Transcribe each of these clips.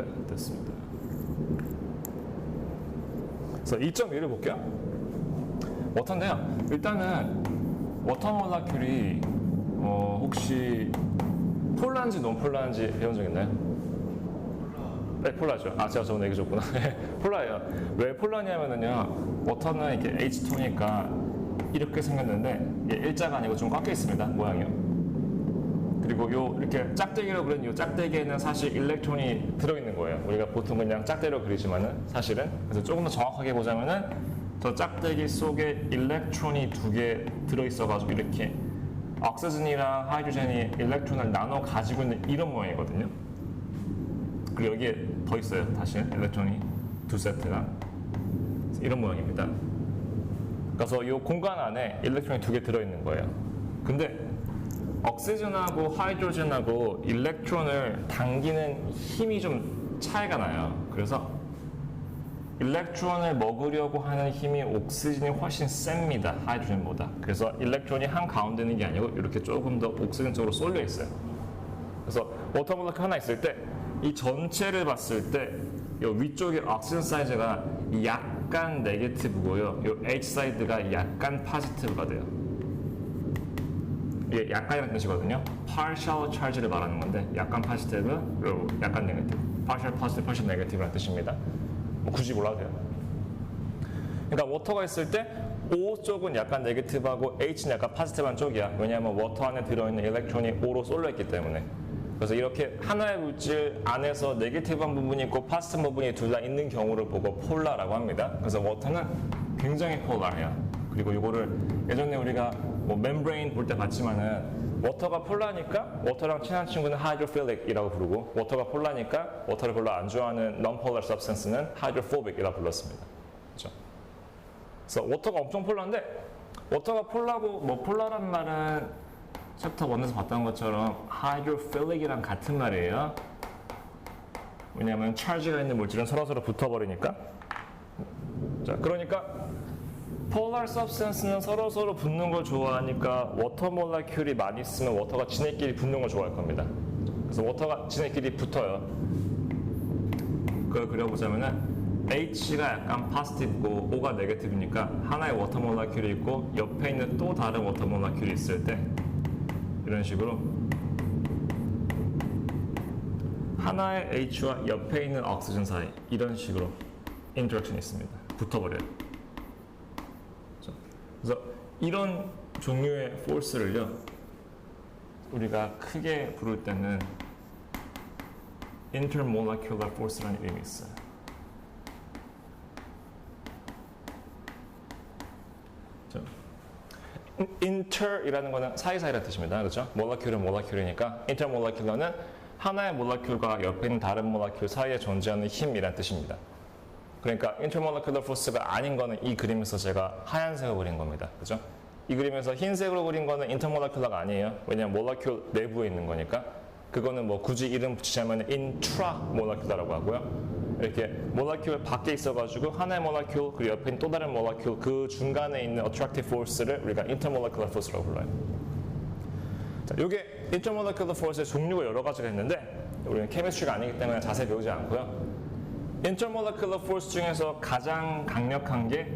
네, 됐습니다. 그래서 2.1을 볼게요. 워터인데요. 일단은 워터 몰라큘이 혹시 폴라인지 논폴라인지 배운 적 있나요? 네, 폴라죠. 아, 제가 저번에 얘기 줬구나. 폴라예요. 왜 폴라냐면은요, 워터는 이렇게 H2니까 이렇게 생겼는데, 얘 일자가 아니고 좀 꽉 껴 있습니다. 모양이요. 그리고 요 이렇게 짝대기로 그린 요 짝대기에는 사실 일렉트론이 들어있는 거예요. 우리가 보통 그냥 짝대기로 그리지만은 사실은. 그래서 조금 더 정확하게 보자면은 저 짝대기 속에 일렉트론이 2개 들어있어가지고 이렇게 옥시전이랑 하이드로젠이 일렉트론을 나눠 가지고 있는 이런 모양이거든요. 그리고 여기에 더 있어요. 다시 일렉트론이 2세트가 이런 모양입니다. 그래서 이 공간 안에 일렉트론이 2개 들어있는 거예요. 근데 옥시전하고 하이드로젠하고 일렉트론을 당기는 힘이 좀 차이가 나요. 그래서 일렉트론을 먹으려고 하는 힘이 옥시전이 훨씬 셉니다. 하이드로젠보다. 그래서 일렉트론이 한가운데 있는 게 아니고 이렇게 조금 더 옥시전 쪽으로 쏠려 있어요. 그래서 워터 몰라큘 하나 있을 때 이 전체를 봤을 때 이 위쪽에 옥시전 사이즈가 약간 네게티브고요. 이 H 사이드가 약간 포지티브가 돼요. 이게 약간이라는 뜻이거든요. partial charge를 말하는 건데 약간 포지티브, 그리고 약간 네게티브. partial positive, partial negative라는 뜻입니다. 뭐 굳이 몰라도 돼요. 그러니까 워터가 있을 때 O 쪽은 약간 네게티브하고 H는 약간 포지티브한 쪽이야. 왜냐하면 워터 안에 들어있는 일렉트론이 O로 쏠려 있기 때문에. 그래서 이렇게 하나의 물질 안에서 네게티브한 부분이 있고 포지티브 부분이 둘 다 있는 경우를 보고 폴라라고 합니다. 그래서 워터는 굉장히 폴라해요. 그리고 이거를 예전에 우리가 뭐 멤브레인 볼 때 봤지만은 워터가 폴라니까 워터랑 친한 친구는 하이드로필릭이라고 부르고 워터가 폴라니까 워터를 별로 안 좋아하는 non-polar substance는 하이드로포빅이라고 불렀습니다. 그렇죠? 그래서 워터가 엄청 폴라인데 워터가 폴라고 뭐 폴라란 말은 챕터 1에서 봤던 것처럼 하이드로필릭이랑 같은 말이에요. 왜냐하면 찰지가 있는 물질은 서로서로 붙어버리니까. 자, 그러니까 폴라 서브스턴스는 서로서로 붙는 걸 좋아하니까 워터 몰라큘이 많이 있으면 워터가 지네끼리 붙는 걸 좋아할 겁니다. 그래서 워터가 지네끼리 붙어요. 그걸 그려보자면은 H가 약간 포지티브고 O가 네게티브니까 하나의 워터 몰라큘이 있고 옆에 있는 또 다른 워터 몰라큘이 있을 때 이런 식으로 하나의 H와 옆에 있는 옥시전 사이 이런 식으로 인터랙션이 있습니다. 붙어버려요. 그래서 이런 종류의 포스를요 우리가 크게 부를 때는 intermolecular force라는 이름이 있어요. inter이라는 거는 사이사이라는 뜻입니다. 그렇죠? 모lecule은 모lecule이니까 intermolecular는 하나의 모lecule과 옆에 있는 다른 모lecule 사이에 존재하는 힘이라는 뜻입니다. 그러니까 intermolecular force가 아닌 거는 이 그림에서 제가 하얀색으로 그린 겁니다. 그죠? 이 그림에서 흰색으로 그린 거는 intermolecular가 아니에요. 왜냐면 molecule 내부에 있는 거니까. 그거는 뭐 굳이 이름 붙이자면 intramolecular라고 하고요. 이렇게 molecule 밖에 있어가지고 하나의 molecule 그리고 옆에 있는 또 다른 molecule 그 중간에 있는 attractive force를 우리가 intermolecular force라고 불러요. 자, 이게 intermolecular force의 종류가 여러 가지가 있는데 우리는 케미스트리가 아니기 때문에 자세히 배우지 않고요. intermolecular force 중에서 가장 강력한 게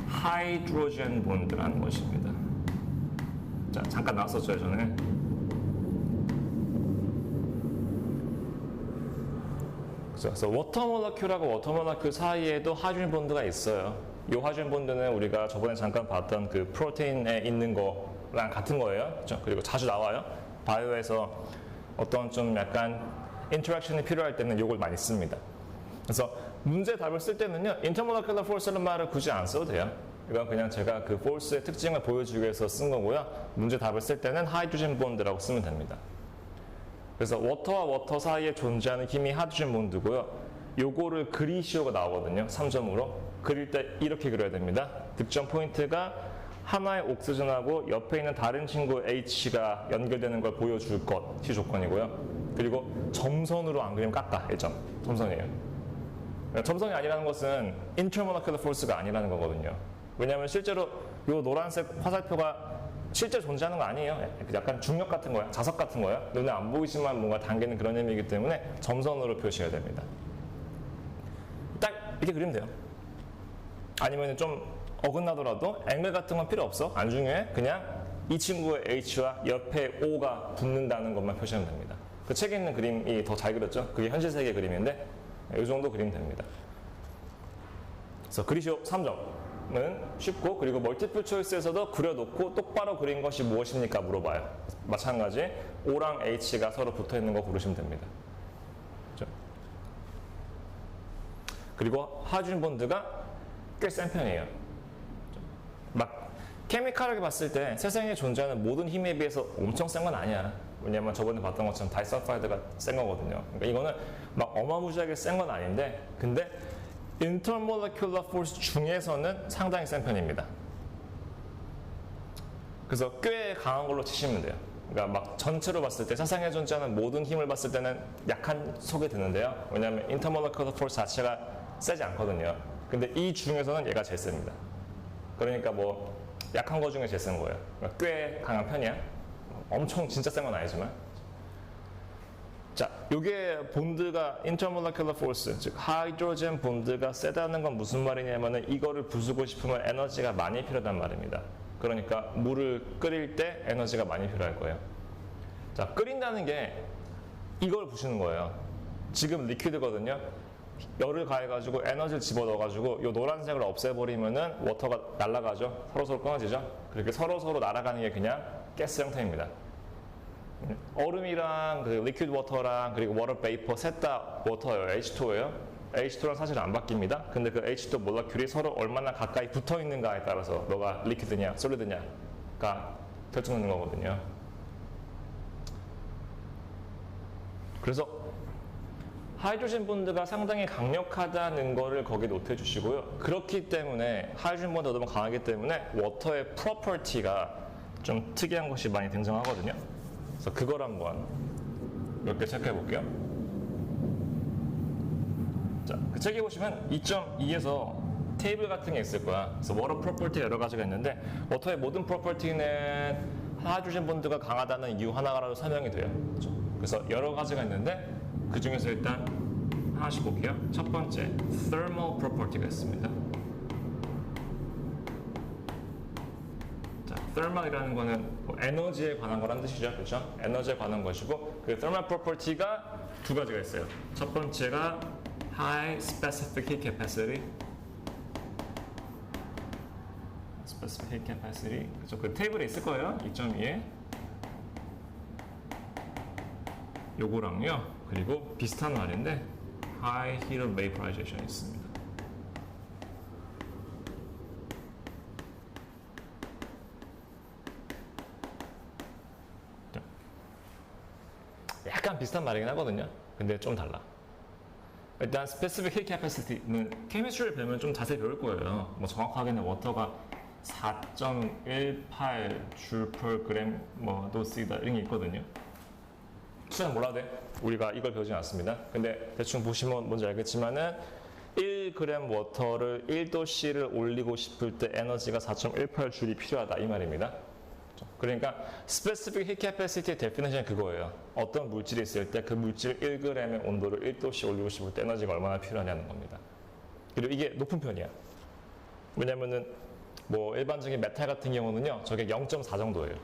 하이드로젠 본드라는 것입니다. 자, 잠깐 나왔었죠, 전에. 그래서 워터 몰라큘하고 워터 몰라큘 사이에도 하이드로젠 본드가 있어요. 이 하이드로젠 본드는 우리가 저번에 잠깐 봤던 그 프로테인에 있는 거랑 같은 거예요. 그렇죠? 그리고 자주 나와요. 바이오에서 어떤 좀 약간 인터랙션이 필요할 때는 이걸 많이 씁니다. 그래서 문제 답을 쓸 때는요, intermolecular force라는 말을 굳이 안 써도 돼요. 이건 그냥 제가 그 force의 특징을 보여주기 위해서 쓴 거고요. 문제 답을 쓸 때는 하이드로젠 본드라고 쓰면 됩니다. 그래서 워터와 워터 사이에 존재하는 힘이 하이드로젠 본드고요. 요거를 그리시오가 나오거든요. 3점으로. 그릴 때 이렇게 그려야 됩니다. 득점 포인트가 하나의 옥시전하고 옆에 있는 다른 친구 H가 연결되는 걸 보여줄 것이 조건이고요. 그리고 점선으로 안 그리면 깎아. 1점. 점선이에요. 점선이 아니라는 것은 intermolecular force가 아니라는 거거든요. 왜냐하면 실제로 이 노란색 화살표가 실제 존재하는 거 아니에요. 약간 중력 같은 거야. 자석 같은 거야. 눈에 안 보이지만 뭔가 당기는 그런 의미이기 때문에 점선으로 표시해야 됩니다. 딱 이렇게 그리면 돼요. 아니면 좀 어긋나더라도 앵글 같은 건 필요 없어. 안 중요해. 그냥 이 친구의 H와 옆에 O가 붙는다는 것만 표시하면 됩니다. 그 책에 있는 그림이 더 잘 그렸죠. 그게 현실 세계 그림인데 이 정도 그리면 됩니다. 그래서 그리시오 3점은 쉽고, 그리고 멀티플 초이스에서도 그려놓고 똑바로 그린 것이 무엇입니까? 물어봐요. 마찬가지 O랑 H가 서로 붙어있는 거 고르시면 됩니다. 그렇죠? 그리고 하이드로젠 본드가 꽤 센 편이에요. 막 케미칼하게 봤을 때 세상에 존재하는 모든 힘에 비해서 엄청 센 건 아니야. 왜냐면 저번에 봤던 것처럼 다이설파이드가 센 거거든요. 그러니까 이거는 막 어마무시하게 센 건 아닌데, 근데 intermolecular force 중에서는 상당히 센 편입니다. 그래서 꽤 강한 걸로 치시면 돼요. 그러니까 막 전체로 봤을 때 세상에 존재하는 모든 힘을 봤을 때는 약한 속에 드는데요. 왜냐하면 intermolecular force 자체가 세지 않거든요. 근데 이 중에서는 얘가 제일 셉니다. 그러니까 뭐 약한 거 중에 제일 센 거예요. 그러니까 꽤 강한 편이야. 엄청 진짜 센 건 아니지만. 자, 요게 본드가 intermolecular force, 즉 하이드로젠 본드가 세다는 건 무슨 말이냐면은 이거를 부수고 싶으면 에너지가 많이 필요하단 말입니다. 그러니까 물을 끓일 때 에너지가 많이 필요할 거예요. 자, 끓인다는 게 이걸 부수는 거예요. 지금 리퀴드거든요. 열을 가해가지고 에너지를 집어넣어가지고 이 노란색을 없애버리면은 워터가 날아가죠. 서로서로 끊어지죠. 그렇게 서로서로 날아가는 게 그냥 가스 형태입니다. 얼음이랑 그 리퀴드 워터랑 그리고 워터 베이퍼 셋 다 워터예요. H2예요. H2랑 사실 안 바뀝니다. 근데 그 H2 몰라큘이 서로 얼마나 가까이 붙어 있는가에 따라서 너가 리퀴드냐 솔리드냐가 결정되는 거거든요. 그래서 하이드로젠 본드가 상당히 강력하다는 거를 거기에 노트해 주시고요. 그렇기 때문에 하이드로젠 본드가 너무 강하기 때문에 워터의 프로퍼티가 좀 특이한 것이 많이 등장하거든요. 그래서 그걸 한번 몇 개 체크해 볼게요. 자, 그 책에 보시면 2.2에서 테이블 같은 게 있을 거야. 그래서 워터 프로퍼티가 여러 가지가 있는데 워터의 모든 프로퍼티는 하이드로젠 본드가 강하다는 이유 하나라도 설명이 돼요. 그렇죠? 그래서 여러 가지가 있는데 그 중에서 일단 하나씩 볼게요. 첫 번째, thermal property가 있습니다. 자, thermal이라는 거는 뭐 에너지에 관한 거란 뜻이죠. 그렇죠? 에너지에 관한 것이고, 그 thermal property가 두 가지가 있어요. 첫 번째가 high specific heat capacity. specific heat capacity. 그렇죠? 그 테이블에 있을 거예요. 2.2에. 요거랑요. 그리고 비슷한 말인데 high heat of vaporization 있습니다. 약간 비슷한 말이긴 하거든요. 근데 좀 달라. 일단 specific heat capacity는 케미스트리를 배우면 좀 자세히 배울 거예요. 뭐 정확하게는 워터가 4.18 줄 per gram 뭐 도스이다 이런 게 있거든요. 수는 몰라도 돼. 우리가 이걸 배우진 않습니다. 근데 대충 보시면 뭔지 알겠지만은 1g 워터를 1도씨를 올리고 싶을 때 에너지가 4.18 줄이 필요하다 이 말입니다. 그러니까 specific heat capacity definition 그거예요. 어떤 물질이 있을 때 그 물질 1g의 온도를 1도씨 올리고 싶을 때 에너지가 얼마나 필요하냐는 겁니다. 그리고 이게 높은 편이야. 왜냐면은 뭐 일반적인 메탈 같은 경우는요, 저게 0.4 정도예요.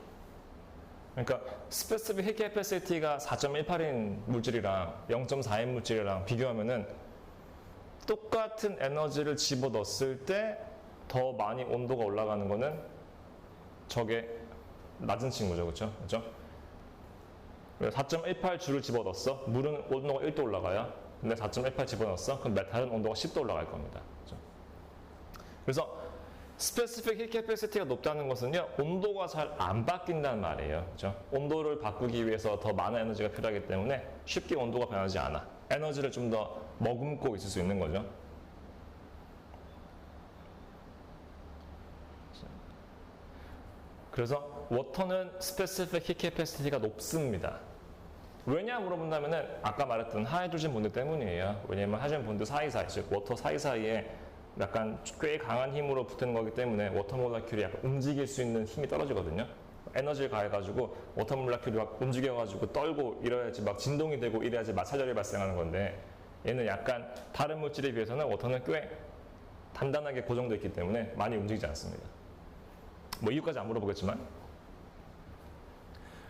그러니까 specific heat capacity가 4.18인 물질이랑 0.4인 물질이랑 비교하면은 똑같은 에너지를 집어넣었을 때 더 많이 온도가 올라가는 거는 저게 낮은 친구죠. 그렇죠? 4.18 줄을 집어넣었어. 물은 온도가 1도 올라가요. 근데 4.18 집어넣었어. 그럼 메탈은 온도가 10도 올라갈 겁니다. 그렇죠? 그래서 스페시픽 힐 캐패시티가 높다는 것은요, 온도가 잘 안 바뀐다는 말이에요. 그렇죠? 온도를 바꾸기 위해서 더 많은 에너지가 필요하기 때문에 쉽게 온도가 변하지 않아. 에너지를 좀 더 머금고 있을 수 있는 거죠. 그래서 워터는 스페시픽 힐 캐패시티가 높습니다. 왜냐 물어본다면은 아까 말했던 하이드로젠 본드 때문이에요. 왜냐면 하이드로젠 본드 사이사이, 즉 워터 사이사이에 약간 꽤 강한 힘으로 붙는 거기 때문에 워터 몰라큘이 약간 움직일 수 있는 힘이 떨어지거든요. 에너지를 가해가지고 워터 몰라큘이 막 움직여가지고 떨고 이래야지 막 진동이 되고 이래야지 마찰열이 발생하는 건데 얘는 약간 다른 물질에 비해서는 워터는 꽤 단단하게 고정되어 있기 때문에 많이 움직이지 않습니다. 뭐 이유까지 안 물어보겠지만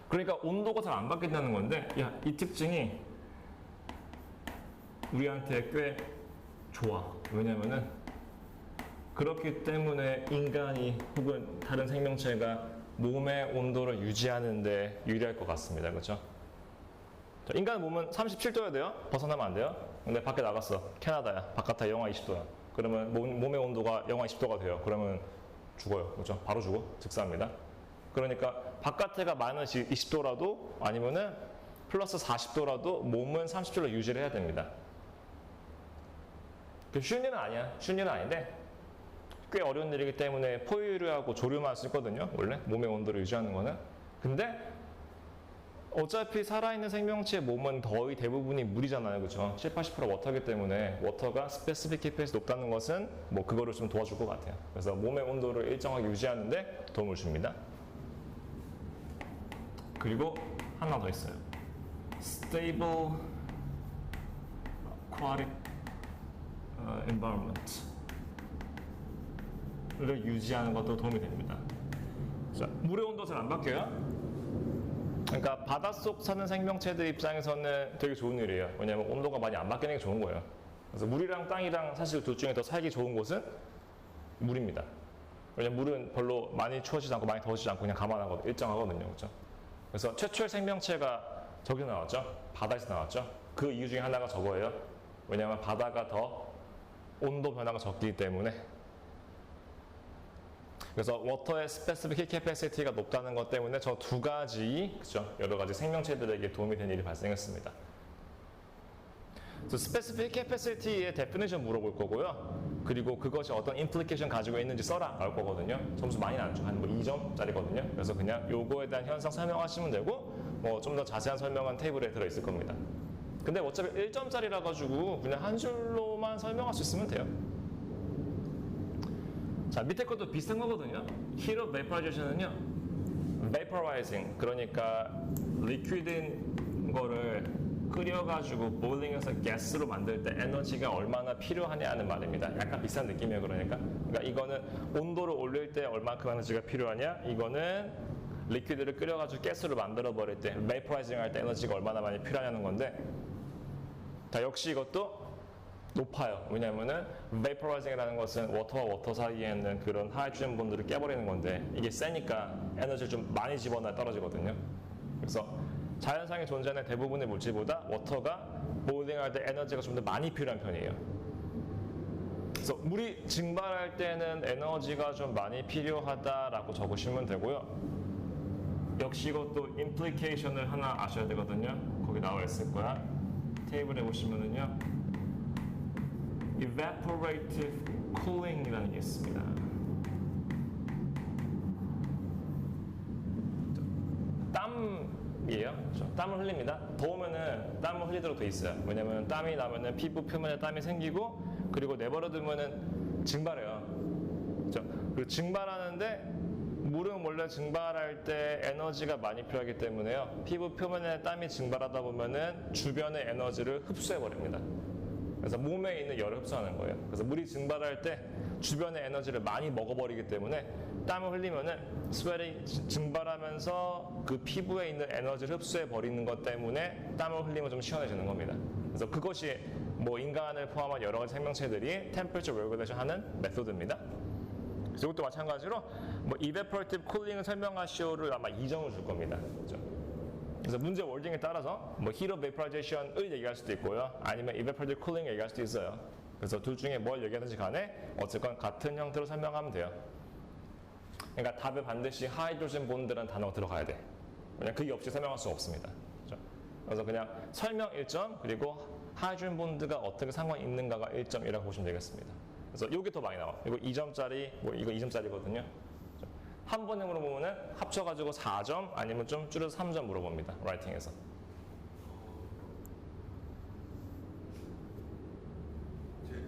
그러니까 온도가 잘 안 바뀐다는 건데 야, 이 특징이 우리한테 꽤 좋아. 왜냐면은 그렇기 때문에 인간이 혹은 다른 생명체가 몸의 온도를 유지하는 데 유리할 것 같습니다. 그렇죠? 인간 몸은 37도여야 돼요. 벗어나면 안 돼요. 근데 밖에 나갔어. 캐나다야. 바깥에 영하 20도야. 그러면 몸의 온도가 영하 20도가 돼요. 그러면 죽어요. 그렇죠? 바로 죽어. 즉사합니다. 그러니까 바깥에가 마이너스 20도라도 아니면은 플러스 40도라도 몸은 37도를 유지를 해야 됩니다. 쉬운 일은 아니야. 쉬운 일은 아닌데 꽤 어려운 일이기 때문에 포유류하고 조류만 할 수 있거든요. 원래 몸의 온도를 유지하는 거는. 근데 어차피 살아있는 생명체의 몸은 거의 대부분이 물이잖아요. 그죠? 7, 80% 워터이기 때문에 워터가 스페시픽 히트에서 높다는 것은 뭐 그거를 좀 도와줄 것 같아요. 그래서 몸의 온도를 일정하게 유지하는 데 도움을 줍니다. 그리고 하나 더 있어요. Stable aquatic environment 를 유지하는 것도 도움이 됩니다. 자, 물의 온도가 잘 안 바뀌어요. 그러니까 바닷속 사는 생명체들 입장에서는 되게 좋은 일이에요. 왜냐하면 온도가 많이 안 바뀌는 게 좋은 거예요. 그래서 물이랑 땅이랑 사실 둘 중에 더 살기 좋은 곳은 물입니다. 왜냐면 물은 별로 많이 추워지지 않고 많이 더워지지 않고 그냥 가만하거든요. 일정하거든요. 그렇죠? 그래서 최초의 생명체가 저기서 나왔죠. 바다에서 나왔죠. 그 이유 중에 하나가 저거예요. 왜냐하면 바다가 더 온도 변화가 적기 때문에. 그래서 워터의 스페시픽 히트 캐패시티가 높다는 것 때문에 저 두 가지, 그죠? 여러 가지 생명체들에게 도움이 되는 일이 발생했습니다. 그래서 스페시픽 캐패시티의 데피니션 물어볼 거고요. 그리고 그것이 어떤 임플리케이션 가지고 있는지 써라 나올 거거든요. 점수 많이 나죠. 한 뭐 2점짜리거든요. 그래서 그냥 요거에 대한 현상 설명하시면 되고 뭐 좀 더 자세한 설명은 테이블에 들어 있을 겁니다. 근데 어차피 1점짜리라 가지고 그냥 한 줄로만 설명할 수 있으면 돼요. 자, 밑에 것도 비슷한 거거든요. Heat of Vaporization은요, vaporizing, 그러니까 리퀴드인 거를 끓여가지고 보일링해서 가스로 만들 때 에너지가 얼마나 필요하냐 하는 말입니다. 약간 비슷한 느낌이에요. 그러니까 이거는 온도를 올릴 때 얼마큼 에너지가 필요하냐, 이거는 리퀴드를 끓여가지고 가스로 만들어 버릴 때, vaporizing 할 때 에너지가 얼마나 많이 필요하냐는 건데, 자, 역시 이것도 높아요. 왜냐면은 vaporizing이라는 것은 워터와 워터 사이에 있는 그런 하이드로젠 본드를 깨버리는 건데 이게 세니까 에너지를 좀 많이 집어넣어야 떨어지거든요. 그래서 자연상에 존재하는 대부분의 물질보다 워터가 보일링할 때 에너지가 좀 더 많이 필요한 편이에요. 그래서 물이 증발할 때는 에너지가 좀 많이 필요하다라고 적으시면 되고요. 역시 이것도 임플리케이션을 하나 아셔야 되거든요. 거기 나와 있을 거야. 테이블에 보시면은요. evaporative cooling이라는 게 있습니다. 땀이에요. 땀을 흘립니다. 더우면은 땀을 흘리도록 돼 있어요. 왜냐면 땀이 나면은 피부 표면에 땀이 생기고 그리고 내버려두면은 증발해요. 그리고 증발하는데 물은 원래 증발할 때 에너지가 많이 필요하기 때문에요. 피부 표면에 땀이 증발하다 보면은 주변의 에너지를 흡수해 버립니다. 그래서 몸에 있는 열을 흡수하는 거예요. 그래서 물이 증발할 때 주변의 에너지를 많이 먹어버리기 때문에 땀을 흘리면은 스웨트이 증발하면서 그 피부에 있는 에너지를 흡수해 버리는 것 때문에 땀을 흘리면 좀 시원해지는 겁니다. 그래서 그것이 뭐 인간을 포함한 여러 가지 생명체들이 temperature regulation 하는 메소드입니다. 그래서 이것도 마찬가지로 뭐 evaporative cooling을 설명하시오를 아마 2점을 줄 겁니다. 그렇죠? 그래서 문제 월딩에 따라서 뭐 heat of vaporization을 얘기할 수도 있고요. 아니면 evaporative cooling 얘기할 수도 있어요. 그래서 둘 중에 뭘 얘기하든지 간에 어쨌건 같은 형태로 설명하면 돼요. 그러니까 답에 반드시 하이드로젠 본드라는 단어가 들어가야 돼. 왜냐면 그게 없이 설명할 수 없습니다. 그렇죠? 그래서 그냥 설명 1점 그리고 하이드로젠 본드가 어떻게 상관이 있는가가 1점이라고 보시면 되겠습니다. 그래서 이게 더 많이 나와. 이거 2점짜리, 뭐 이거 2점짜리거든요. 한 번에 물어보면은 합쳐가지고 4점 아니면 좀 줄여서 3점 물어봅니다. 라이팅에서.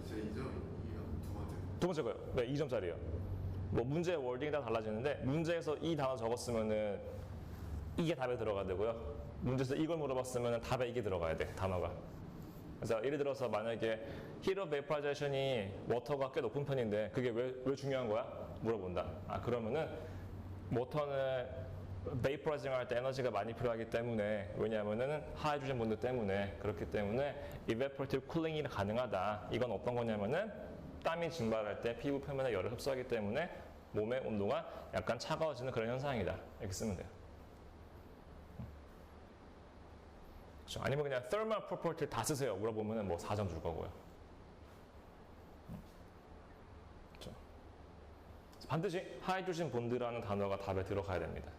제 2점이요. 두 번째. 두 번째 거요. 네, 2점짜리요. 뭐 문제의 월딩이 다 달라지는데 문제에서 이 단어 적었으면은 이게 답에 들어가야 되고요. 문제에서 이걸 물어봤으면 답에 이게 들어가야 돼, 단어가. 그래서 예를 들어서 만약에 heat of vaporization이 워터가 꽤 높은 편인데 그게 왜 중요한 거야? 물어본다. 아, 그러면은 워터는 베이퍼라이징 할 때 에너지가 많이 필요하기 때문에, 왜냐하면은 하이드로젠 본드 때문에, 그렇기 때문에 evaporative cooling이 가능하다. 이건 어떤 거냐면은 땀이 증발할 때 피부 표면에 열을 흡수하기 때문에 몸의 온도가 약간 차가워지는 그런 현상이다. 이렇게 쓰면 돼요. 그렇죠? 아니면 그냥 thermal property 다 쓰세요. 물어보면 뭐 4점 줄 거고요. 그렇죠? 반드시 하이드로젠 본드라는 단어가 답에 들어가야 됩니다.